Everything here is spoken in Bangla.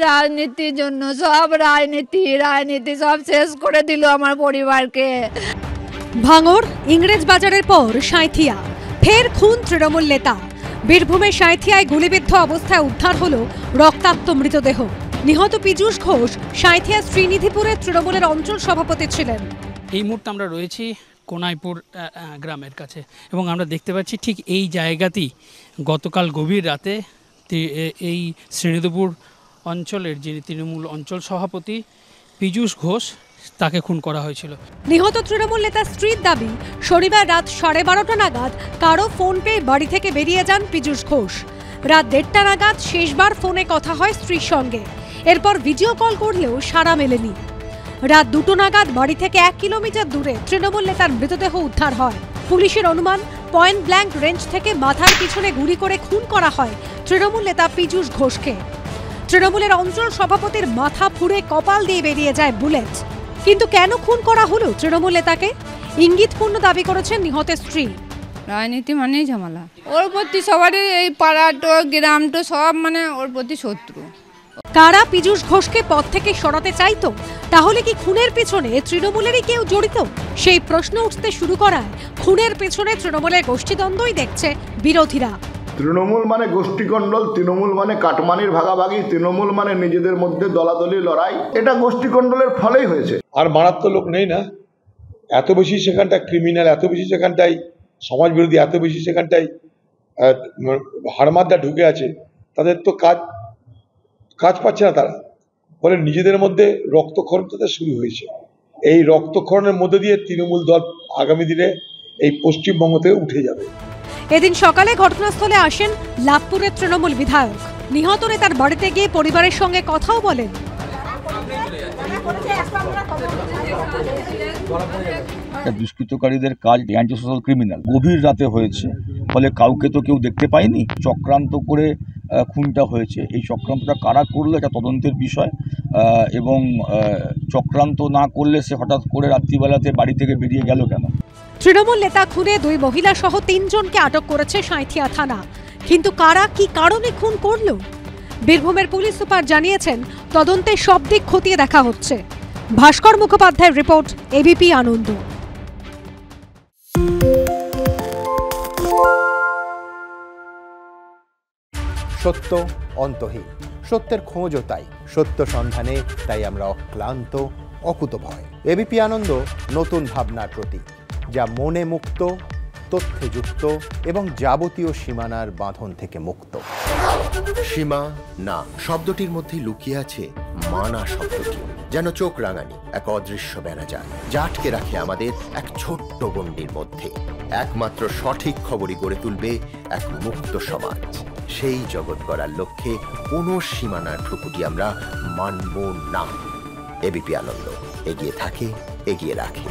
রাজনীতির জন্য সব রাজনীতি সব শেষ করে দিল আমার পরিবারকে। ভাঙড় ইংরেজ বাজারের পর সাঁইথিয়া, ফের খুন তৃণমূল নেতা। বীরভূমের সাঁইথিয়ায় গুলিবিদ্ধ অবস্থায় উদ্ধার হলো রক্তাক্ত মৃতদেহ। নিহত পীযূষ ঘোষ সাঁইথিয়া শ্রীনিধিপুরের তৃণমূলের অঞ্চল সভাপতি ছিলেন। এই মুহূর্তে আমরা রয়েছি কোনাইপুর গ্রামের কাছে এবং আমরা দেখতে পাচ্ছি ঠিক এই জায়গাতেই গতকাল গভীর রাতে এই শ্রীনিধিপুর অঞ্চলের যিনি তৃণমূল অঞ্চল সভাপতি পীযূষ ঘোষ তাকে খুন করা হয়েছিল। নিহত তৃণমূল নেতার স্ত্রীর দাবি, শনিবার রাত 12:30 নাগাদ কারো ফোন পেয়ে বাড়ি থেকে বেরিয়ে যান পীযূষ ঘোষ। রাত 1:30 নাগাদ শেষবার ফোনে কথা হয় স্ত্রীর সঙ্গে। এরপর ভিডিও কল করলেও সাড়া মেলেনি। রাত 2টো নাগাদ বাড়ি থেকে 1 কিলোমিটার দূরে তৃণমূল নেতার মৃতদেহ উদ্ধার হয়। পুলিশের অনুমান, পয়েন্ট ব্ল্যাঙ্ক রেঞ্জ থেকে মাথার পিছনে গুলি করে খুন করা হয় তৃণমূল নেতা পীযূষ ঘোষকে। তৃণমূলের অঞ্চল সভাপতির মাথা ফুঁড়ে কপাল দিয়ে বেরিয়ে যায় বুলেট। কিন্তু কেন খুন করা হলো তৃণমূল নেতাকে? ইঙ্গিতপূর্ণ দাবি করেছেন নিহতের স্ত্রী। রাজনীতি মানেই ঝামেলা, ওর প্রতি সবারই, এই পাড়াটো গ্রামটো সব মানে ওর প্রতি শত্রু। কারা পীযূষ ঘোষকে পদ থেকে সরাতে চাইতো? তাহলে কি খুনের পেছনে তৃণমূলেরই কেউ জড়িত? সেই প্রশ্ন উঠতে শুরু করায় খুনের পেছনে তৃণমূলের গোষ্ঠীদ্বন্দ্বই দেখছে বিরোধীরা। তৃণমূল মানে গোষ্ঠীকণ্ডল, তৃণমূল মানে কাটমানির ভাগাভাগি, তৃণমূল মানে নিজেদের মধ্যে দলাদলি লড়াই। এটা গোষ্ঠীকণ্ডলের ফলেই হয়েছে। আর মারার তো লোক নেই না, এত বেশি সেখানটায় ক্রিমিনাল, এত বেশি সেখানটায় সমাজ বিরোধী, এত বেশি সেখানটায় হাড়মাদা ঢুকে আছে, তাদের তো কাজ পাচ্ছে না তারা। ফলে নিজেদের মধ্যে রক্তক্ষরণ শুরু হয়েছে। এই রক্তক্ষরণের মধ্যে দিয়ে তৃণমূল দল আগামী দিনে এই পশ্চিমবঙ্গ থেকে উঠে যাবে। এদিন সকালে ঘটনাস্থলে আসেন লাভপুরের তৃণমূল বিধায়ক। নিহত নেতার বাড়িতে গিয়ে পরিবারের সঙ্গে কথাও বলেন। দুষ্কৃতকারীদের কাজ অ্যান্টি সোশ্যাল ক্রিমিনাল, গভীর রাতে হয়েছে, ফলে কাউকে তো কেউ দেখতে পায়নি, চক্রান্ত করে খুনটা হয়েছে। এই চক্রান্তটা কারা করলো এটা তদন্তের বিষয়, এবং চক্রান্ত না করলে সে হঠাৎ করে রাত্রিবেলাতে বাড়ি থেকে বেরিয়ে গেল কেন? তৃণমূল নেতা খুনে 2 মহিলা সহ 3 জনকে আটক করেছে সাঁইথিয়া থানা। কিন্তু কারা কি কারণে খুন করলো? বীরভূমের পুলিশ সুপার জানিয়েছেন, তদন্তে সব দিক খতিয়ে দেখা হচ্ছে। ভাস্কর মুখোপাধ্যায়ের রিপোর্ট, এবিপি আনন্দ। সত্য অন্তহীন, সত্যের খোঁজও তাই, সত্য সন্ধানে তাই আমরা অক্লান্ত, অকুতভয়। এবিপি আনন্দ নতুন ভাবনার প্রতীক, যা মনে মুক্ত, তথ্যে যুক্ত এবং যাবতীয় সীমানার বাঁধন থেকে মুক্ত। সীমা না শব্দটির মধ্যে লুকিয়ে আছে মানা শব্দটি, যেন চোখ রাঙানি এক অদৃশ্য বেড়াজাল, যা আটকে রাখে আমাদের এক ছোট্ট গণ্ডির মধ্যে। একমাত্র সঠিক খবরই গড়ে তুলবে এক মুক্ত সমাজ। সেই জগৎ গড়ার লক্ষ্যে কোনো সীমানার ঠুকুটি আমরা মানব না। এবিপি আনন্দ এগিয়ে থাকে, এগিয়ে রাখে।